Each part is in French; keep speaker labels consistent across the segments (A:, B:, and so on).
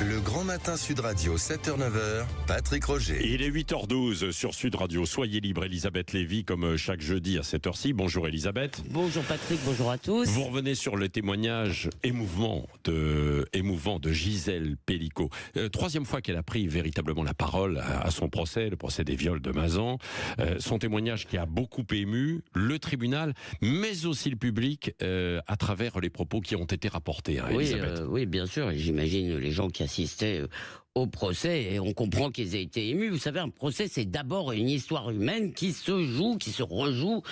A: Le Grand Matin Sud Radio, 7h-9h, Patrick Roger.
B: Il est 8h12 sur Sud Radio. Soyez libre, Elisabeth Lévy, comme chaque jeudi à cette heure-ci. Bonjour Elisabeth.
C: Bonjour Patrick, bonjour à tous.
B: Vous revenez sur le témoignage émouvant de Gisèle Pelicot. Troisième fois qu'elle a pris véritablement la parole à son procès, le procès des viols de Mazan. Son témoignage qui a beaucoup ému le tribunal, mais aussi le public à travers les propos qui ont été rapportés. Elisabeth.
C: Oui, bien sûr. J'imagine les gens qui assistaient au procès, et on comprend qu'ils aient été émus. Vous savez, un procès, c'est d'abord une histoire humaine qui se joue, qui se rejoue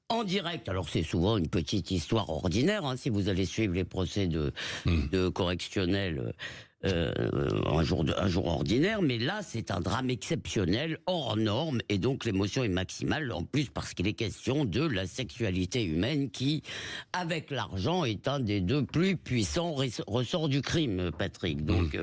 C: en direct. Alors c'est souvent une petite histoire ordinaire, si vous allez suivre les procès de correctionnels un jour ordinaire, mais là c'est un drame exceptionnel, hors norme, et donc l'émotion est maximale, en plus parce qu'il est question de la sexualité humaine qui, avec l'argent, est un des deux plus puissants ressorts du crime, Patrick. Donc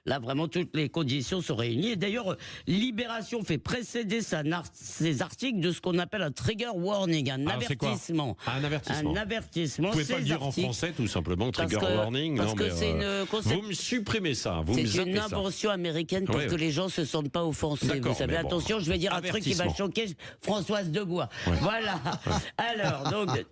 C: là vraiment toutes les conditions sont réunies, et d'ailleurs Libération fait précéder ses articles de ce qu'on appelle un trigger warning, un avertissement.
B: Un avertissement.
C: Un avertissement.
B: Vous pouvez pas le dire en français tout simplement, trigger warning?
C: Parce que c'est
B: vous me supprimez ça,
C: c'est une invention américaine pour que les gens se sentent pas offensés. Vous savez, attention, je vais dire un truc qui va choquer Françoise Degois. Voilà. Alors, donc,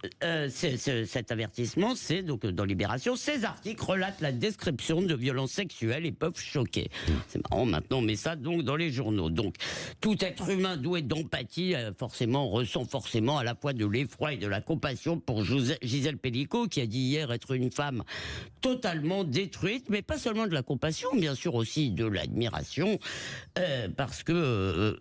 C: cet avertissement, c'est donc dans Libération, ces articles relatent la description de violences sexuelles et peuvent choquer. C'est marrant, maintenant, on met ça donc dans les journaux. Donc, tout être humain doué d'empathie, ressent forcément à la fois de l'effroi et de la compassion pour Gisèle Pelicot, qui a dit hier être une femme totalement détruite, mais pas seulement de la compassion, bien sûr aussi de l'admiration, parce que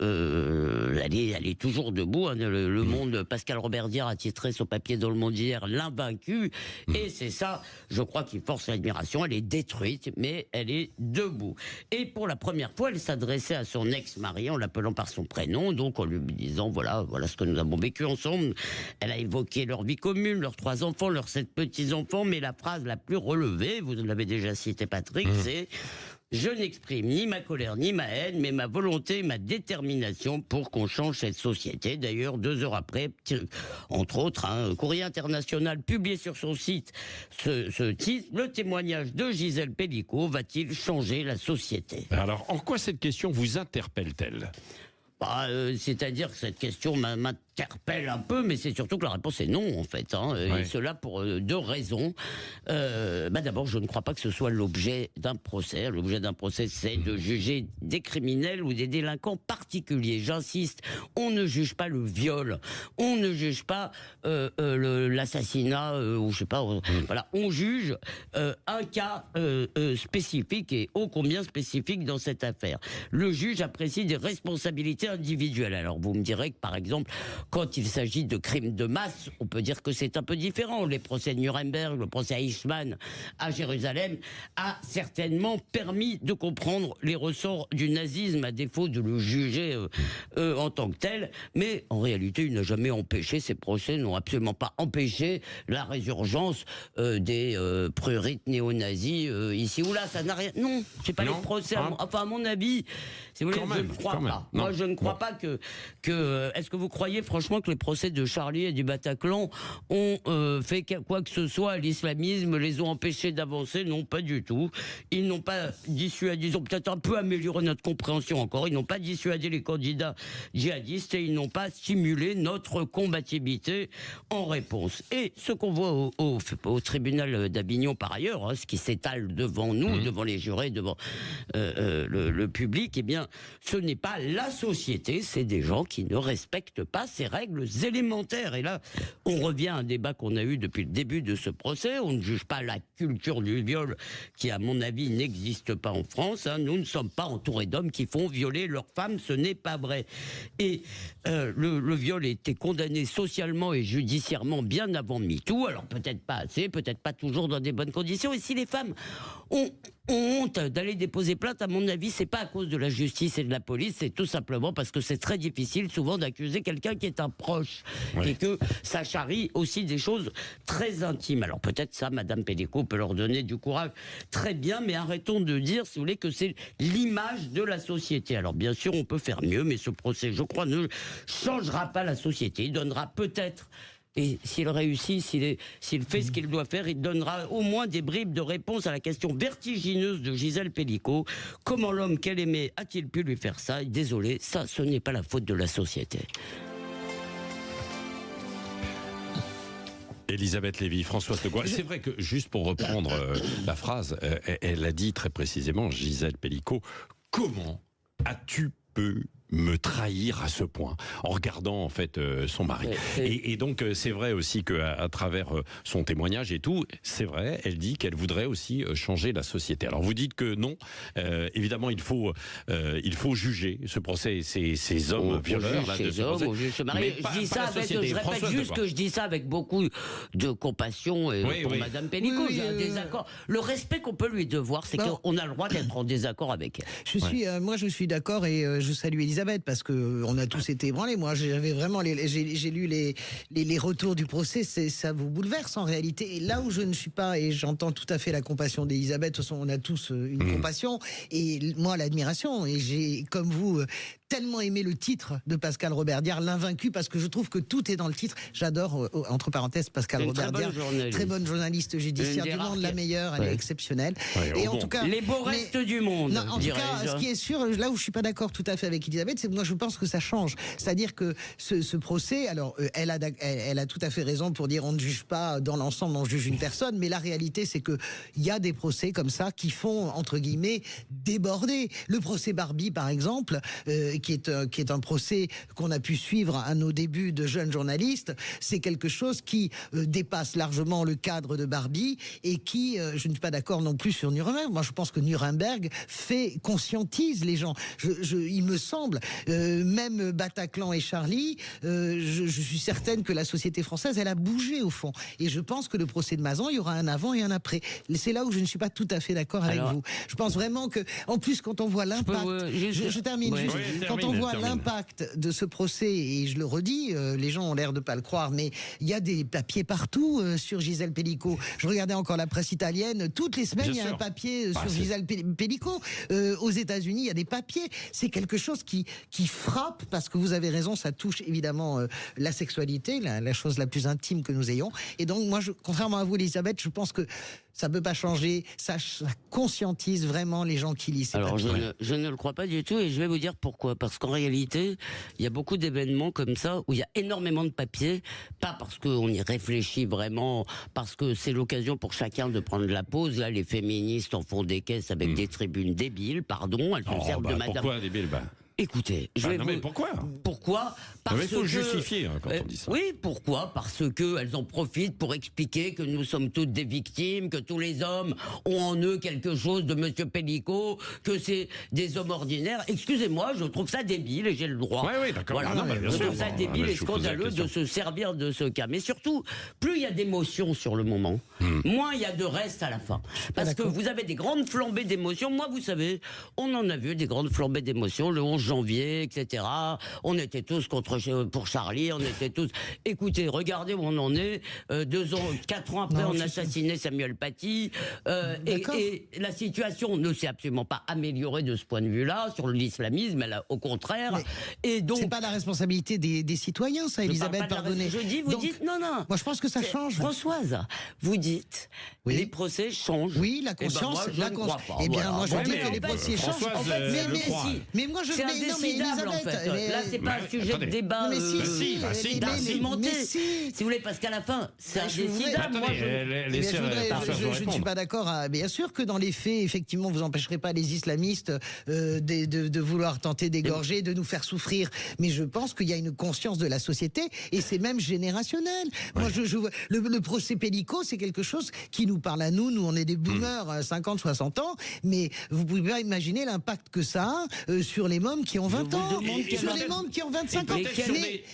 C: elle est toujours debout. Le Monde, Pascal Roberdière a titré son papier dans Le Monde hier, l'invaincu, et c'est ça, je crois, qui force l'admiration. Elle est détruite, mais elle est debout. Et pour la première fois, elle s'adressait à son ex-mari en l'appelant par son prénom, donc en lui disant voilà ce que nous avons vécu ensemble. Elle a évoqué leur vie commune, leurs 3 enfants, leurs 7 petits-enfants, mais la phrase la plus relevée, vous l'avez déjà cité Patrick, c'est: je n'exprime ni ma colère ni ma haine, mais ma volonté et ma détermination pour qu'on change cette société. D'ailleurs, 2 heures après, entre autres, Courrier International publié sur son site ce titre: le témoignage de Gisèle Pelicot va-t-il changer la société?
B: Alors, en quoi cette question vous interpelle-t-elle?
C: C'est-à-dire que cette question m'interpelle un peu, mais c'est surtout que la réponse est non, en fait. Et cela pour 2 raisons. D'abord, je ne crois pas que ce soit l'objet d'un procès. L'objet d'un procès, c'est de juger des criminels ou des délinquants particuliers. J'insiste, on ne juge pas le viol, on ne juge pas l'assassinat, ou je sais pas. Voilà, on juge un cas spécifique, et ô combien spécifique dans cette affaire. Le juge apprécie des responsabilités individuelles. Alors vous me direz que par exemple, quand il s'agit de crimes de masse, on peut dire que c'est un peu différent. Les procès de Nuremberg, le procès Eichmann à Jérusalem a certainement permis de comprendre les ressorts du nazisme, à défaut de le juger en tant que tel. Mais en réalité, il n'a jamais empêché, ces procès n'ont absolument pas empêché la résurgence des prurites néo-nazis ici ou là. Ça n'a rien. Non, c'est pas les procès. Enfin, à mon avis, si vous voulez, je ne crois pas. Moi, je ne crois pas que. Est-ce que vous croyez franchement que les procès de Charlie et du Bataclan ont fait quoi que ce soit à l'islamisme, les ont empêchés d'avancer? Non, pas du tout. Ils n'ont pas dissuadé, ils ont peut-être un peu amélioré notre compréhension encore. Ils n'ont pas dissuadé les candidats djihadistes, et ils n'ont pas stimulé notre combativité en réponse. Et ce qu'on voit au tribunal d'Avignon par ailleurs, ce qui s'étale devant nous, devant les jurés, devant le public, eh bien, ce n'est pas la société, c'est des gens qui ne respectent pas ces règles élémentaires. Et là, on revient à un débat qu'on a eu depuis le début de ce procès. On ne juge pas la culture du viol, qui, à mon avis, n'existe pas en France. Nous ne sommes pas entourés d'hommes qui font violer leurs femmes, ce n'est pas vrai. Et le viol a été condamné socialement et judiciairement bien avant MeToo. Alors peut-être pas assez, peut-être pas toujours dans des bonnes conditions. Et si les femmes ont honte d'aller déposer plainte, à mon avis, c'est pas à cause de la justice et de la police, c'est tout simplement parce que c'est très difficile souvent d'accuser quelqu'un qui est un proche, et que ça charrie aussi des choses très intimes. Alors peut-être ça, Madame Pelicot peut leur donner du courage, très bien, mais arrêtons de dire, si vous voulez, que c'est l'image de la société. Alors bien sûr, on peut faire mieux, mais ce procès, je crois, ne changera pas la société. Il donnera peut-être Et s'il réussit, s'il fait ce qu'il doit faire, il donnera au moins des bribes de réponse à la question vertigineuse de Gisèle Pellicot. Comment l'homme qu'elle aimait a-t-il pu lui faire ça? Désolé, ça, ce n'est pas la faute de la société.
B: Elisabeth Lévy, Françoise de Gaulle. C'est vrai que, juste pour reprendre la phrase, elle a dit très précisément, Gisèle Pellicot, comment as-tu pu me trahir à ce point en regardant en fait son mari. Et donc c'est vrai aussi qu'à travers son témoignage et tout, c'est vrai, elle dit qu'elle voudrait aussi changer la société. Alors vous dites que non, évidemment il faut juger ce procès, ces hommes violeurs là, de ce procès.
C: Je dis ça avec, je répète juste que je dis ça avec beaucoup de compassion pour Madame Pellicot. J'ai un désaccord. Le respect qu'on peut lui devoir, c'est qu'on a le droit d'être en désaccord avec elle.
D: Moi je suis d'accord et je salue Elisabeth parce que on a tous été ébranlés. Moi, j'avais vraiment j'ai lu les retours du procès, ça vous bouleverse en réalité. Et là où je ne suis pas, et j'entends tout à fait la compassion d'Elisabeth, de toute façon, on a tous une compassion et moi l'admiration. Et j'ai, comme vous, tellement aimé le titre de Pascal Robert Diard, L'Invaincu, parce que je trouve que tout est dans le titre. J'adore, entre parenthèses, Pascal Robert Diard, très bonne journaliste judiciaire du monde, la meilleure, elle est exceptionnelle. Et en tout cas,
C: les beaux restes du monde.
D: Non, en tout cas, ce qui est sûr, là où je suis pas d'accord tout à fait avec Elisabeth, c'est que moi je pense que ça change. C'est-à-dire que ce procès, alors elle a tout à fait raison pour dire on ne juge pas dans l'ensemble, on juge une personne, mais la réalité c'est que il y a des procès comme ça qui font entre guillemets déborder. Le procès Barbie par exemple, qui est un procès qu'on a pu suivre à nos débuts de jeunes journalistes, c'est quelque chose qui dépasse largement le cadre de Barbie et qui, je ne suis pas d'accord non plus sur Nuremberg. Moi je pense que Nuremberg conscientise les gens. Il me semble, même Bataclan et Charlie, je suis certaine que la société française, elle a bougé au fond. Et je pense que le procès de Mazan, il y aura un avant et un après. C'est là où je ne suis pas tout à fait d'accord avec vous. Je pense vraiment que, en plus, quand on voit l'impact, je termine juste, quand on voit l'impact de ce procès, et je le redis, les gens ont l'air de pas le croire, mais il y a des papiers partout sur Gisèle Pellicot. Je regardais encore la presse italienne, toutes les semaines, il y a un papier sur Gisèle Pellicot. Aux États-Unis, il y a des papiers. C'est quelque chose qui frappe, parce que vous avez raison, ça touche évidemment la sexualité, la chose la plus intime que nous ayons. Et donc, moi, contrairement à vous, Elisabeth, je pense que ça ne peut pas changer, ça conscientise vraiment les gens qui lisent.
C: Alors, je ne le crois pas du tout, et je vais vous dire pourquoi. Parce qu'en réalité, il y a beaucoup d'événements comme ça, où il y a énormément de papiers, pas parce qu'on y réfléchit vraiment, parce que c'est l'occasion pour chacun de prendre la pause. Là, les féministes en font des caisses avec des tribunes débiles, pardon, elles se servent de madame...
B: Pourquoi débiles
C: Écoutez,
B: mais pourquoi
C: Parce
B: il faut justifier quand on dit ça.
C: Oui, pourquoi? Parce que elles en profitent pour expliquer que nous sommes toutes des victimes, que tous les hommes ont en eux quelque chose de Monsieur Pellicot, que c'est des hommes ordinaires. Excusez-moi, je trouve ça débile et j'ai le droit.
B: Oui, d'accord.
C: Voilà. Je trouve ça débile et scandaleux de se servir de ce cas. Mais surtout, plus il y a d'émotions sur le moment, moins il y a de reste à la fin. Parce que vous avez des grandes flambées d'émotions. Moi, vous savez, on en a vu des grandes flambées d'émotions le 11 janvier, etc. On était tous pour Charlie, on était tous... Écoutez, regardez où on en est. 4 ans après, on a assassiné Samuel Paty. Et la situation ne s'est absolument pas améliorée de ce point de vue-là, sur l'islamisme, au contraire. Et donc...
D: C'est pas la responsabilité des citoyens, ça, Elisabeth, pardonnez.
C: Je dis, vous dites, non.
D: Moi, je pense que ça change.
C: Françoise, vous dites, les procès changent.
D: Oui, la conscience, Eh bien, moi, je dis que les procès changent. Mais moi, je
C: c'est indécidable en fait. Là, c'est pas un sujet de débat d'argumenté. Si vous voulez, parce qu'à la fin, c'est indécidable.
D: Je ne suis pas d'accord. Bien sûr que dans les faits, effectivement, vous n'empêcherez pas les islamistes de vouloir tenter d'égorger, de nous faire souffrir. Mais je pense qu'il y a une conscience de la société et c'est même générationnel. Moi, le procès Pellicot, c'est quelque chose qui nous parle à nous. Nous, on est des boomers, 50, 60 ans. Mais vous pouvez pas imaginer l'impact que ça a sur les mômes qui ont 20 ans, sur les mômes qui ont 25 ans.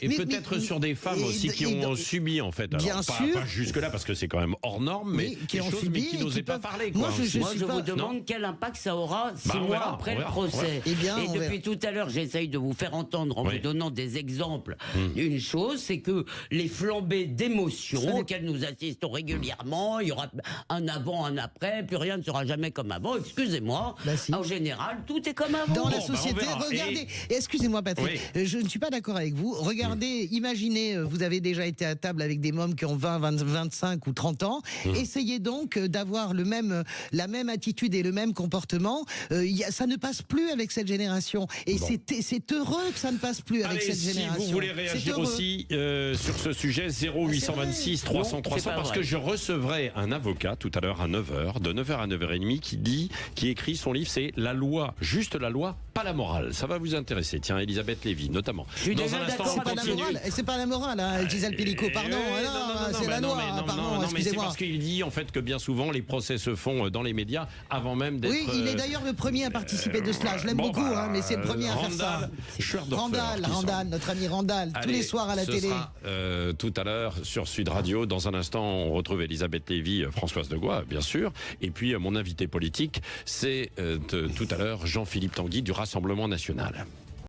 B: Et peut-être sur des femmes aussi qui ont subi, en fait. Alors, pas jusque-là, parce que c'est quand même hors norme, mais qui ont subi, mais qui n'osaient pas parler.
C: Moi, je vous demande quel impact ça aura 6 mois après le procès. Et depuis tout à l'heure, j'essaye de vous faire entendre, en vous donnant des exemples, une chose, c'est que les flambées d'émotions auxquelles nous assistons régulièrement, il y aura un avant, un après, plus rien ne sera jamais comme avant. Excusez-moi, en général, tout est comme avant.
D: Dans la société, regardez, excusez-moi Patrick, je ne suis pas d'accord avec vous. Regardez, imaginez, vous avez déjà été à table avec des mômes qui ont 20, 25 ou 30 ans. Essayez donc d'avoir la même attitude et le même comportement. Ça ne passe plus avec cette génération. Et c'est heureux que ça ne passe plus avec cette génération.
B: Si vous voulez réagir aussi sur ce sujet, 0826 300 300, parce que je recevrai un avocat tout à l'heure à 9h, de 9h à 9h30, qui écrit son livre, c'est La loi, juste la loi, pas la morale. Ça va vous intéresser. Tiens, Elisabeth Lévy, notamment.
C: Dans un instant,
D: c'est pas la morale. Et c'est pas la morale, hein, Gisèle Pellicot, pardon. C'est la loi, pardon, excusez-moi.
B: C'est parce qu'il dit en fait que bien souvent les procès se font dans les médias avant même d'être...
D: Oui, il est d'ailleurs le premier à participer de cela. Je l'aime beaucoup, mais c'est le premier à faire ça. Randall, notre ami Randall, tous les soirs à la télé.
B: Sera, tout à l'heure sur Sud Radio. Dans un instant, on retrouve Elisabeth Lévy, Françoise de Gois, bien sûr. Et puis mon invité politique, c'est tout à l'heure Jean-Philippe Tanguy du Rassemblement national.